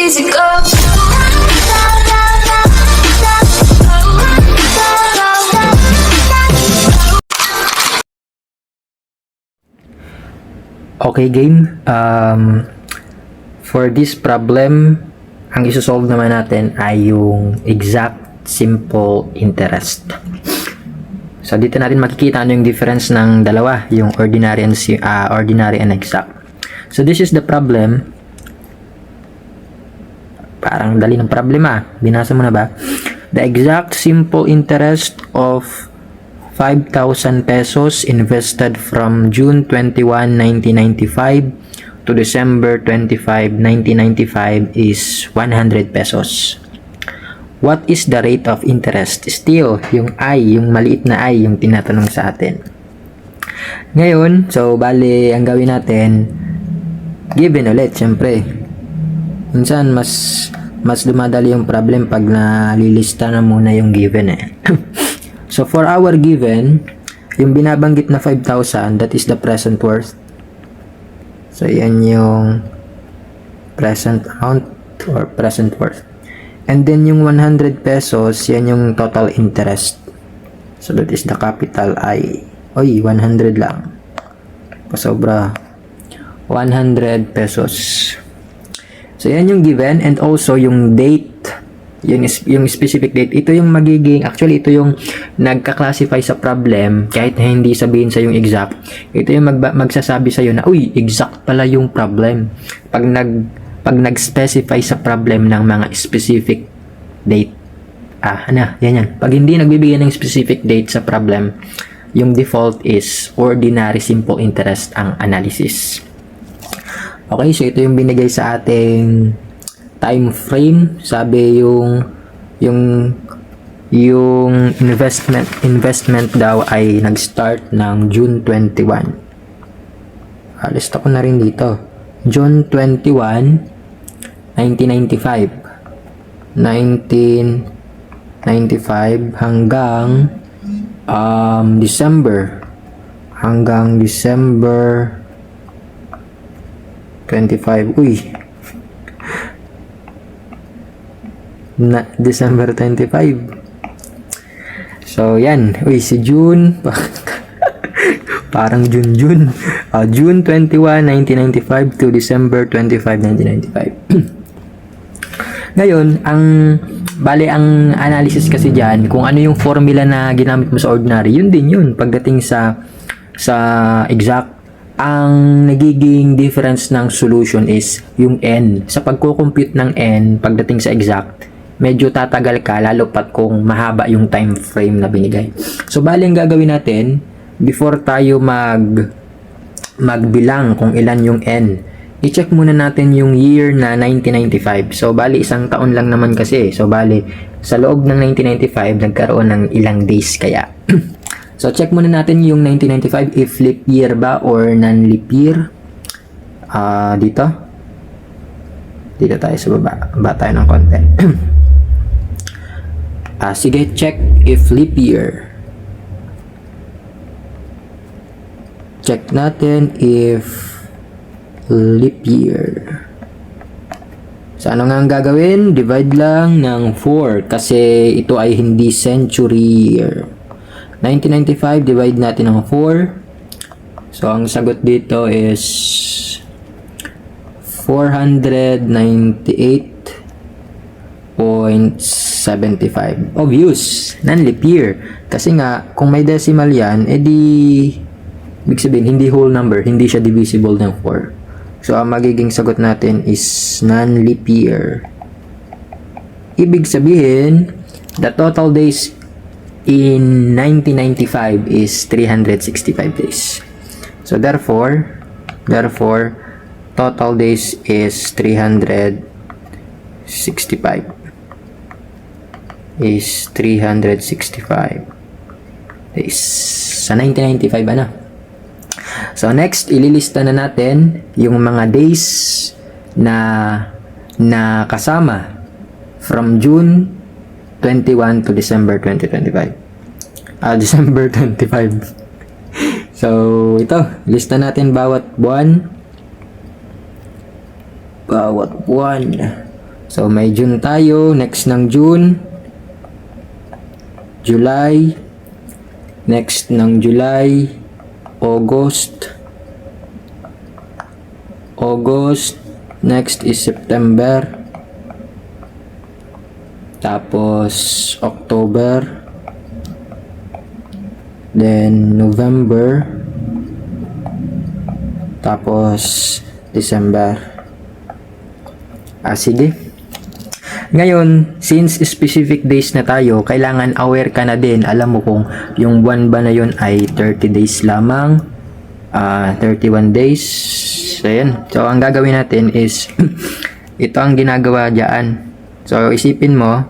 easy go. Okay game, for this problem, ang isosolve naman natin ay yung exact simple interest. So dito natin makikita ano yung difference ng dalawa, yung ordinary and exact. So this is the problem. Parang dali ng problema. Binasa mo na ba? The exact simple interest of 5,000 pesos invested from June 21, 1995 to December 25, 1995 is 100 pesos. What is the rate of interest? Still, yung I, yung maliit na I, yung tinatanong sa atin. Ngayon, so bali, ang gawin natin, given ulit, syempre. Minsan, mas dumadali yung problem pag nalilista na muna yung given eh. So, for our given, yung binabanggit na 5,000, that is the present worth. So, yan yung present amount or present worth. And then, yung 100 pesos, yan yung total interest. So, that is the capital I. Oy, 100 lang. Pasobra. 100 pesos. So, yan yung given and also yung date. Yung specific date, ito yung magiging, actually ito yung nagka-classify sa problem, kahit na hindi sabihin sa yung exact, ito yung magsasabi sa iyo na, uy, exact pala yung problem. Pag nag-specify sa problem ng mga specific date, yan. Pag hindi nagbibigay ng specific date sa problem, yung default is ordinary simple interest ang analysis. Okay, so ito yung binigay sa ating time frame. Sabi yung investment daw ay nag-start ng June 21. Lista ko na rin dito. June 21, 1995 hanggang December 25. Uy, na December 25. So yan, uy, si June parang June 21, 1995 to December 25, 1995. Ngayon, ang analysis kasi diyan, kung ano yung formula na ginamit mo sa ordinary, yun din yun pagdating sa exact. Ang nagiging difference ng solution is yung n. Sa pagko-compute ng n pagdating sa exact, medyo tatagal ka, lalo pat kung mahaba yung time frame na binigay. So, bali ang gagawin natin, before tayo magbilang kung ilan yung n, i-check muna natin yung year na 1995. So, bali isang taon lang naman kasi. So, bali sa loob ng 1995, nagkaroon ng ilang days kaya. So, check muna natin yung 1995 if leap year ba or non-leap year. Dito tayo sa baba. Baba tayo ng konti. Sige, check if leap year. Check natin if leap year. So, ano nga ang gagawin? Divide lang ng 4 kasi ito ay hindi century year. 1995, divide natin ng 4. So, ang sagot dito is 498.75. Obvious, non-leap year. Kasi nga, kung may decimal yan, edi, ibig sabihin, hindi whole number, hindi siya divisible ng 4. So, ang magiging sagot natin is non-leap year. Ibig sabihin, the total days in 1995 is 365 days. So therefore total days is 365 days sa 1995 ano. So next, ililista na natin yung mga days na kasama from June 21 to December 2025. December 25. So, ito. Lista natin bawat buwan. So, may June tayo. Next ng June, July. Next ng July, August. Next is September. Tapos, October. Then, November. Tapos, December. Sige. Ngayon, since specific days na tayo, kailangan aware ka na din. Alam mo kung yung buwan ba na yun ay 30 days lamang, 31 days. So, yan. So, ang gagawin natin is, ito ang ginagawa dyan. So, isipin mo,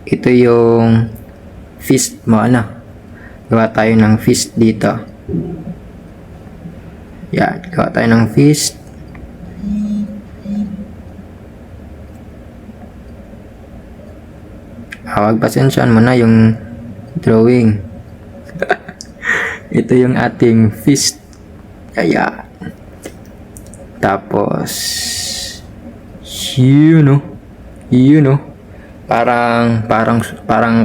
ito yung feast mo, gawa tayo ng feast dito. Yan, gawa tayo ng feast. Huwag pasensyahan mo na yung drawing. Ito yung ating feast. Kaya, tapos, yun o. Parang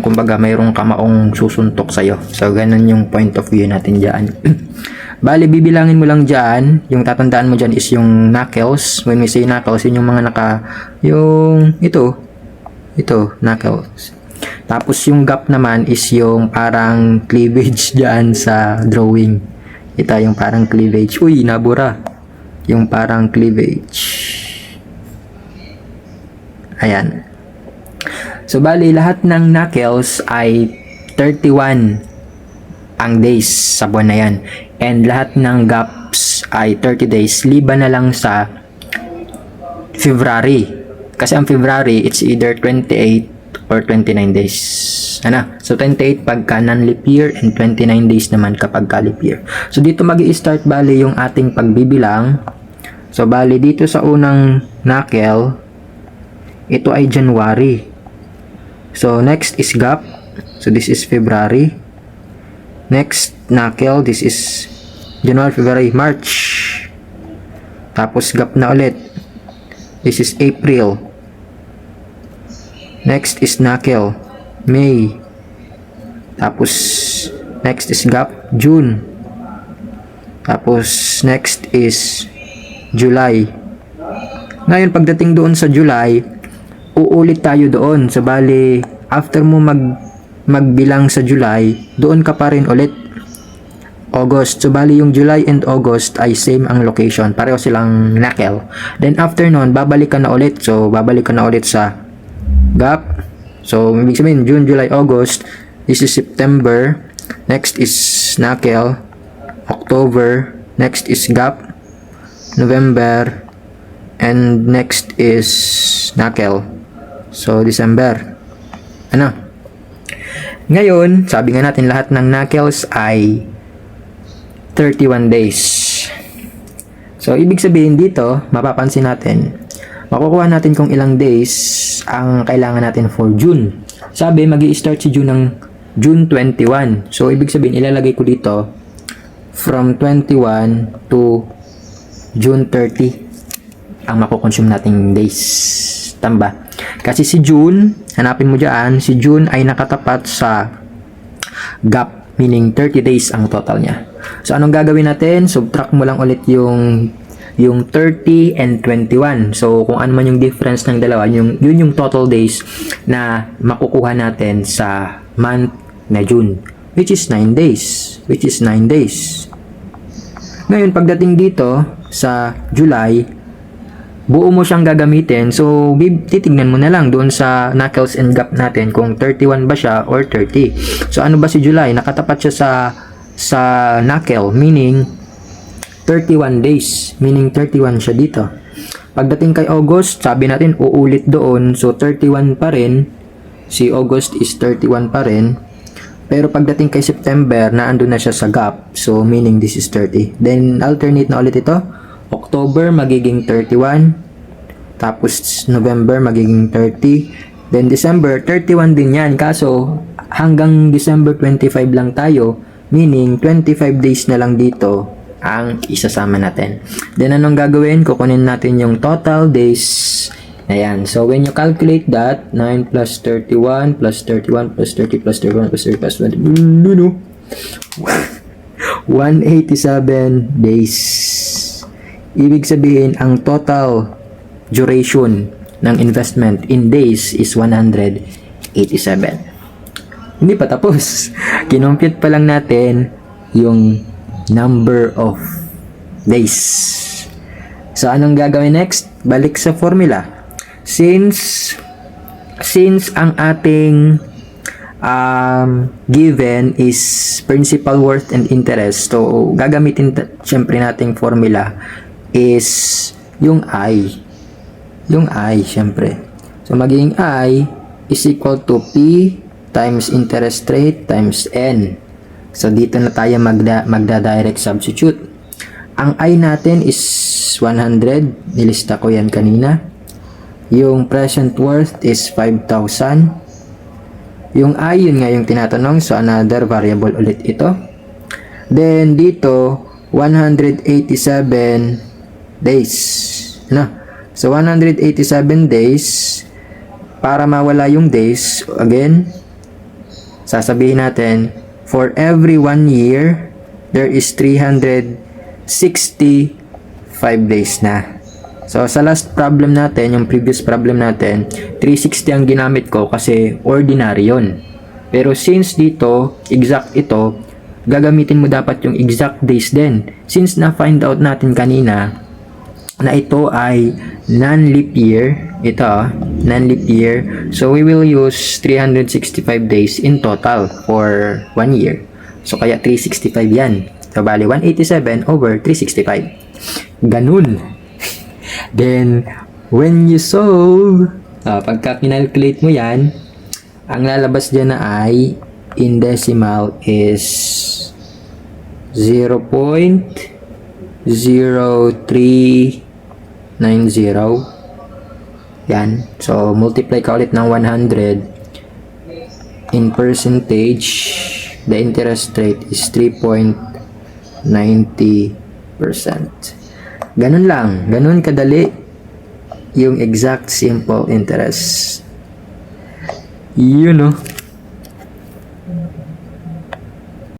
kumbaga mayroong kamaong susuntok sa'yo. So, ganun yung point of view natin dyan. Bali, bibilangin mo lang dyan. Yung tatandaan mo dyan is yung knuckles. When we say knuckles, yun yung mga ito, knuckles. Tapos yung gap naman is yung parang cleavage dyan sa drawing. Ito yung parang cleavage. Uy, nabura. Yung parang cleavage. Ayan. So, bali, lahat ng knuckles ay 31 ang days sa buwan na yan. And lahat ng gaps ay 30 days. Liban na lang sa February. Kasi ang February, it's either 28 or 29 days. So, 28 pagka non-leap year and 29 days naman kapag ka-leap year. So, dito magi-start bali yung ating pagbibilang. So, bali dito sa unang knuckle, ito ay January. So, next is gap. So, this is February. Next knuckle, this is January, February, March. Tapos, gap na ulit. This is April. Next is knuckle, May. Tapos, next is gap, June. Tapos, next is July. Ngayon, pagdating doon sa July, uulit tayo doon. So, bali, after mo magbilang sa July, doon ka pa rin ulit. August. So, bali yung July and August ay same ang location. Pareho silang knuckle. Then, after nun, babalik ka na ulit. So, babalik ka na ulit sa gap. So, ibig sabihin, June, July, August. This is September. Next is knuckle. October. Next is gap. November. And next is knuckle. So, December. Ngayon, sabi nga natin lahat ng knuckles ay 31 days. So, ibig sabihin dito, mapapansin natin, makukuha natin kung ilang days ang kailangan natin for June. Sabi, magi-start si June ng June 21. So, ibig sabihin, ilalagay ko dito from 21 to June 30 ang makukonsume nating days. Tamba. Kasi si June, hanapin mo dyan, si June ay nakatapat sa gap, meaning 30 days ang total niya. So, anong gagawin natin? Subtract mo lang ulit yung 30 and 21. So, kung ano man yung difference ng dalawa, yun yung total days na makukuha natin sa month na June, which is 9 days. Ngayon, pagdating dito sa July, buo mo siyang gagamitin. So, titignan mo na lang doon sa knuckles and gap natin kung 31 ba siya or 30. So, ano ba si July? Nakatapat siya sa knuckle, meaning 31 days, meaning 31 siya dito. Pagdating kay August, sabi natin uulit doon, so 31 pa rin. Si August is 31 pa rin. Pero pagdating kay September, naandun na siya sa gap, so meaning this is 30. Then alternate na ulit ito. October magiging 31, tapos November magiging 30, then December 31 din yan. Kaso hanggang December 25 lang tayo, meaning 25 days na lang dito ang isasama natin. Then anong gagawin? Kukunin natin yung total days Ayan. So, when you calculate that, 9 plus 31 plus 31 plus 30 plus 31 plus 30 plus 20, 187 days. Ibig sabihin, ang total duration ng investment in days is 187. Hindi pa tapos. Kinompute pa lang natin yung number of days. So, anong gagawin next? Balik sa formula. Since ang ating given is principal worth and interest, so gagamitin syempre nating formula is yung I. Yung I, syempre. So, magiging I is equal to P times interest rate times N. So, dito na tayo magda-direct substitute. Ang I natin is 100. Nilista ko yan kanina. Yung present worth is 5,000. Yung I, yun nga yung tinatanong. So, another variable ulit ito. Then, dito, 187 days. No? So, 187 days. Para mawala yung days, again, sasabihin natin, for every 1 year, there is 365 days na. So, sa last problem natin, yung previous problem natin, 360 ang ginamit ko kasi ordinary yun. Pero since dito, exact ito, gagamitin mo dapat yung exact days din. Since na-find out natin kanina na ito ay non-leap year, non-leap year, so we will use 365 days in total for 1 year. So, kaya 365 yan. So, bali, 187 over 365. Ganun. Then, when you solve, pagka kinalculate mo yan, ang lalabas dyan na ay, in decimal is 0.0390. Yan. So, multiply ka ulit ng 100. In percentage, the interest rate is 3.90%. Ganun lang. Ganun kadali yung exact simple interest. Yun, no?